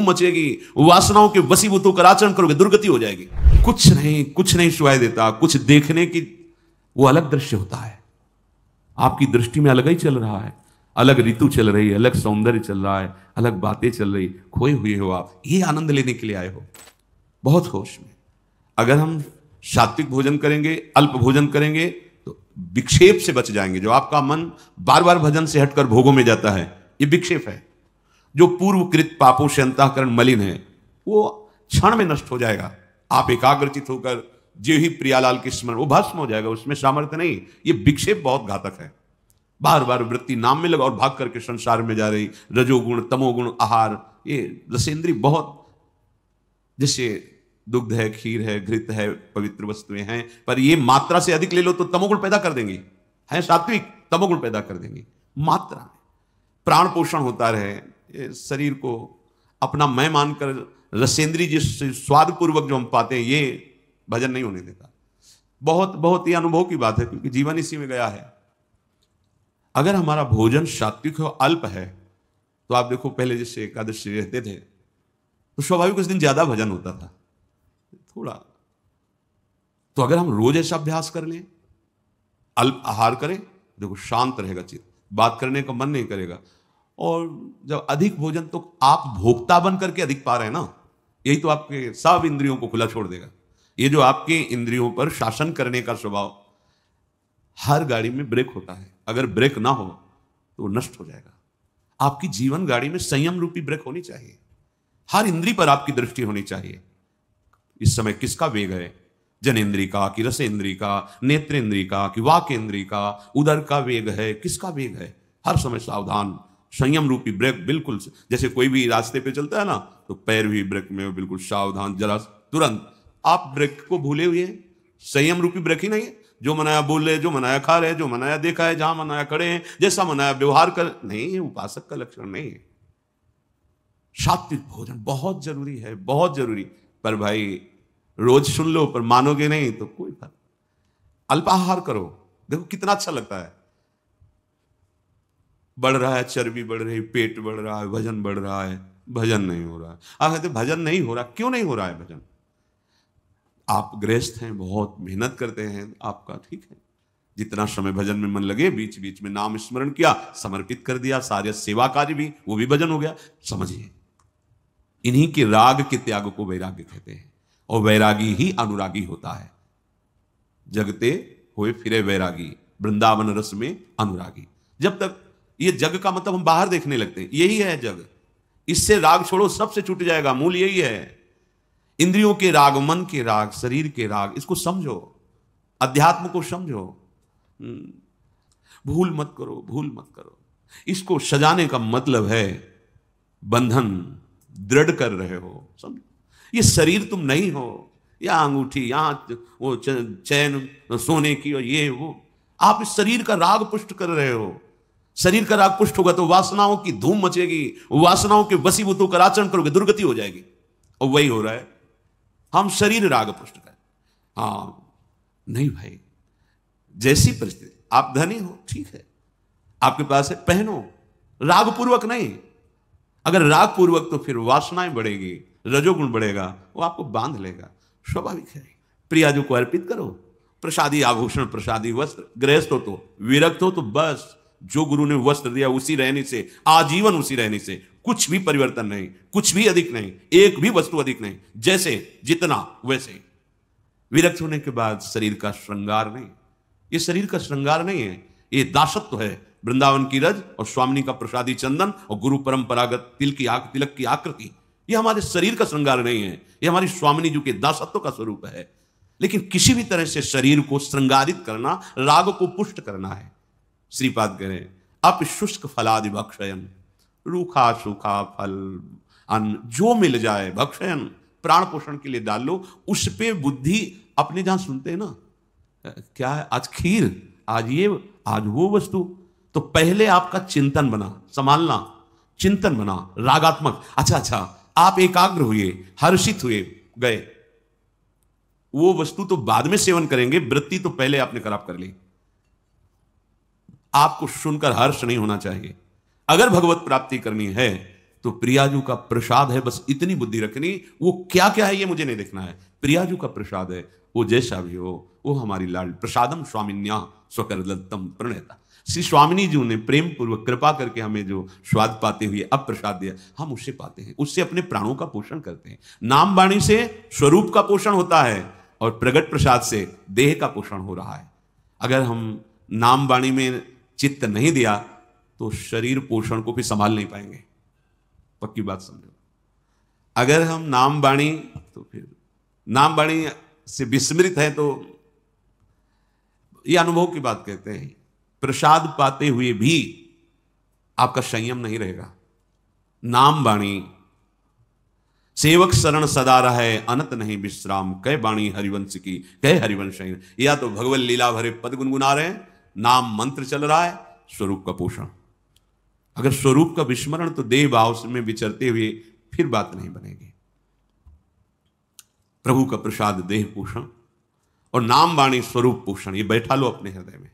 धूम मचेगी, वासनाओं के वशीभूत होकर आचरण करोगे, दुर्गति हो जाएगी। कुछ नहीं सुनाई देता, कुछ देखने की वो अलग दृश्य होता है। आपकी दृष्टि में अलग ही चल रहा है, अलग ऋतु चल रही है, अलग सौंदर्य चल रहा है, अलग बातें चल रही, खोए हुए हो आप, ये आनंद लेने के लिए आए हो, बहुत होश में। अगर हम सात्विक भोजन करेंगे, अल्प भोजन करेंगे तो विक्षेप से बच जाएंगे। जो आपका मन बार बार भजन से हटकर भोगों में जाता है, ये विक्षेप है। जो पूर्वकृत पापों से अंतःकरण मलिन है, वो क्षण में नष्ट हो जाएगा। आप एकाग्रचित होकर जो ही प्रियालाल के स्मरण, वो भस्म हो जाएगा, उसमें सामर्थ्य नहीं। ये विक्षेप बहुत घातक है। बार बार वृत्ति नाम में लगा और भाग करके संसार में जा रही, रजोगुण तमोगुण आहार, ये रसेंद्री बहुत, जैसे दुग्ध है, खीर है, घृत है, पवित्र वस्तुएं हैं, पर ये मात्रा से अधिक ले लो तो तमोगुण पैदा कर देंगी। है सात्विक, तमोगुण पैदा कर देंगी। मात्रा में प्राण पोषण होता रहे, ये शरीर को अपना मैं मानकर रसेंद्री जिस स्वाद पूर्वक जो हम पाते हैं, ये भजन नहीं होने देता। बहुत बहुत ही अनुभव की बात है, क्योंकि जीवन इसी में गया है। अगर हमारा भोजन सात्विक हो, अल्प है, तो आप देखो पहले जैसे एकादशी रहते थे तो स्वाभाविक उस दिन ज्यादा भजन होता था थोड़ा। तो अगर हम रोज ऐसा अभ्यास कर लें, अल्प आहार करें, देखो शांत रहेगा चित्त, बात करने का मन नहीं करेगा। और जब अधिक भोजन, तो आप भोक्ता बन करके अधिक पा रहे हैं ना, यही तो आपके सब इंद्रियों को खुला छोड़ देगा। ये जो आपके इंद्रियों पर शासन करने का स्वभाव, हर गाड़ी में ब्रेक होता है, अगर ब्रेक ना हो तो वो नष्ट हो जाएगा। आपकी जीवन गाड़ी में संयम रूपी ब्रेक होनी चाहिए। हर इंद्री पर आपकी दृष्टि होनी चाहिए। इस समय किसका वेग है, जनेन्द्री का कि रसेंद्री का, नेत्रेंद्री का कि वाकेंद्री का, उदर का वेग है, किसका वेग है। हर समय सावधान, संयम रूपी ब्रेक बिल्कुल। जैसे कोई भी रास्ते पे चलता है ना, तो पैर भी ब्रेक में बिल्कुल सावधान, जरा तुरंत। आप ब्रेक को भूले हुए हैं, संयम रूपी ब्रेक ही नहीं है। जो मनाया बोल रहे, जो मनाया खा रहे, जो मनाया देखा है, जहां मनाया खड़े हैं, जैसा मनाया व्यवहार कर, नहीं, उपासक का लक्षण नहीं है। सात्विक भोजन बहुत जरूरी है, बहुत जरूरी। पर भाई रोज सुन लो, पर मानोगे नहीं तो कोई फर्क। अल्पाहार करो, देखो कितना अच्छा लगता है। बढ़ रहा है, चर्बी बढ़ रही, पेट बढ़ रहा है, वजन बढ़ रहा है, भजन नहीं हो रहा है। आप कहते भजन नहीं हो रहा, क्यों नहीं हो रहा है भजन? आप गृहस्थ हैं, बहुत मेहनत करते हैं, आपका ठीक है, जितना समय भजन में मन लगे, बीच बीच में नाम स्मरण किया, समर्पित कर दिया, सारे सेवा कार्य भी, वो भी भजन हो गया। समझिए, इन्हीं के राग के त्याग को वैराग्य कहते हैं, और वैरागी ही अनुरागी होता है। जगते हुए फिरे वैरागी, वृंदावन रस में अनुरागी। जब तक ये जग का मतलब हम बाहर देखने लगते हैं, यही है जग, इससे राग छोड़ो, सबसे छूट जाएगा। मूल यही है, इंद्रियों के राग, मन के राग, शरीर के राग, इसको समझो, अध्यात्म को समझो। भूल मत करो, भूल मत करो। इसको सजाने का मतलब है बंधन दृढ़ कर रहे हो, समझो। ये शरीर तुम नहीं हो, या अंगूठी, यहां वो चैन सोने की और ये वो, आप इस शरीर का राग पुष्ट कर रहे हो। शरीर का राग पुष्ट होगा तो वासनाओं की धूम मचेगी, वासनाओं के वशीभूत होकर आचरण करोगे, दुर्गति हो जाएगी। और वही हो रहा है, हम शरीर राग पुष्ट करें। हाँ नहीं भाई, जैसी परिस्थिति, आप धनी हो ठीक है, आपके पास है, पहनो, राग पूर्वक नहीं। अगर राग पूर्वक तो फिर वासनाएं बढ़ेगी, रजोगुण बढ़ेगा, वो आपको बांध लेगा, स्वाभाविक है। प्रियाजों को अर्पित करो, प्रसादी आभूषण, प्रसादी वस्त्र। गृहस्थ हो तो, विरक्त हो तो बस जो गुरु ने वस्त्र दिया उसी रहने से, आजीवन उसी रहने से, कुछ भी परिवर्तन नहीं, कुछ भी अधिक नहीं, एक भी वस्तु अधिक नहीं, जैसे जितना वैसे। विरक्त होने के बाद शरीर का श्रृंगार नहीं, ये शरीर का श्रृंगार नहीं है, ये दासत्व है। वृंदावन की रज और स्वामिनी का प्रसादी चंदन और गुरु परंपरागत तिलक की आकृति, ये हमारे शरीर का श्रृंगार नहीं है, ये हमारी स्वामिनी जी के दासत्व का स्वरूप है। लेकिन किसी भी तरह से शरीर को श्रृंगारित करना, राग को पुष्ट करना है। श्रीपाद कह रहे हैं, अप शुष्क फलादि भक्षयन, रूखा सूखा फल अन्न जो मिल जाए भक्षयन, प्राण पोषण के लिए डाल लो। उस पे बुद्धि अपने, जहां सुनते हैं ना, क्या है आज खीर, आज ये, आज वो वस्तु, तो पहले आपका चिंतन बना, संभालना, चिंतन बना रागात्मक। अच्छा, आप एकाग्र हुए, हर्षित हुए, गए, वो वस्तु तो बाद में सेवन करेंगे, वृत्ति तो पहले आपने खराब कर ली। आपको सुनकर हर्ष नहीं होना चाहिए। अगर भगवत प्राप्ति करनी है तो प्रियाजू का प्रसाद है, बस इतनी बुद्धि रखनी। वो क्या क्या है ये मुझे नहीं देखना है, प्रियाजू का प्रसाद है, वो जैसा भी हो वो हमारी लाड। प्रसादम स्वामिन्या स्वकर दत्तम प्रणेता। श्री स्वामिनी जी ने प्रेम पूर्वक कृपा करके हमें जो स्वाद पाते हुए अब प्रसाद दिया, हम उससे पाते हैं, उससे अपने प्राणों का पोषण करते हैं। नाम वाणी से स्वरूप का पोषण होता है और प्रगट प्रसाद से देह का पोषण हो रहा है। अगर हम नाम वाणी में चित्त नहीं दिया तो शरीर पोषण को भी संभाल नहीं पाएंगे, पक्की बात समझो। अगर हम नाम वाणी, तो फिर नाम वाणी से विस्मृत है तो ये अनुभव की बात कहते हैं, प्रसाद पाते हुए भी आपका संयम नहीं रहेगा। नाम वाणी सेवक शरण सदा रहे, अनत नहीं विश्राम, कह वाणी हरिवंश की कह हरिवंश। या तो भगवत लीला भरे पद गुनगुना रहे हैं, नाम मंत्र चल रहा है, स्वरूप का पोषण। अगर स्वरूप का विस्मरण तो देह भाव में विचरते हुए फिर बात नहीं बनेगी। प्रभु का प्रसाद देह पोषण और नाम वाणी स्वरूप पोषण, ये बैठा लो अपने हृदय में।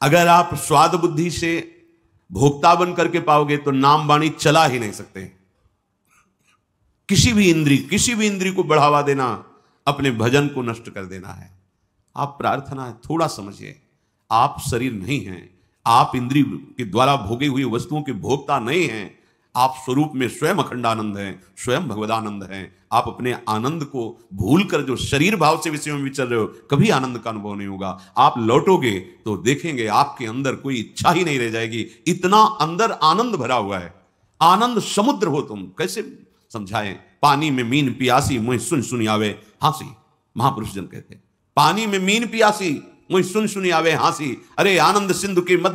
अगर आप स्वाद बुद्धि से भोक्ता बन करके पाओगे तो नाम वाणी चला ही नहीं सकते। किसी भी इंद्री को बढ़ावा देना अपने भजन को नष्ट कर देना है। आप प्रार्थना थोड़ा समझिए, आप शरीर नहीं हैं, आप इंद्रिय के द्वारा भोगे हुई वस्तुओं के भोक्ता नहीं हैं। आप स्वरूप में स्वयं अखंडानंद हैं, स्वयं भगवदानंद हैं। आप अपने आनंद को भूलकर जो शरीर भाव से विषयों में विचर रहे हो, कभी आनंद का अनुभव नहीं होगा। आप लौटोगे तो देखेंगे आपके अंदर कोई इच्छा ही नहीं रह जाएगी, इतना अंदर आनंद भरा हुआ है। आनंद समुद्र हो तुम, कैसे समझाएं। पानी में मीन पियासी मुझे सुन सुनी आवे हांसी, महापुरुष जन कहते। पानी में मीन पियासी मुझे सुन सुनी आवे हांसी। अरे आनंद सिंधु के मध्य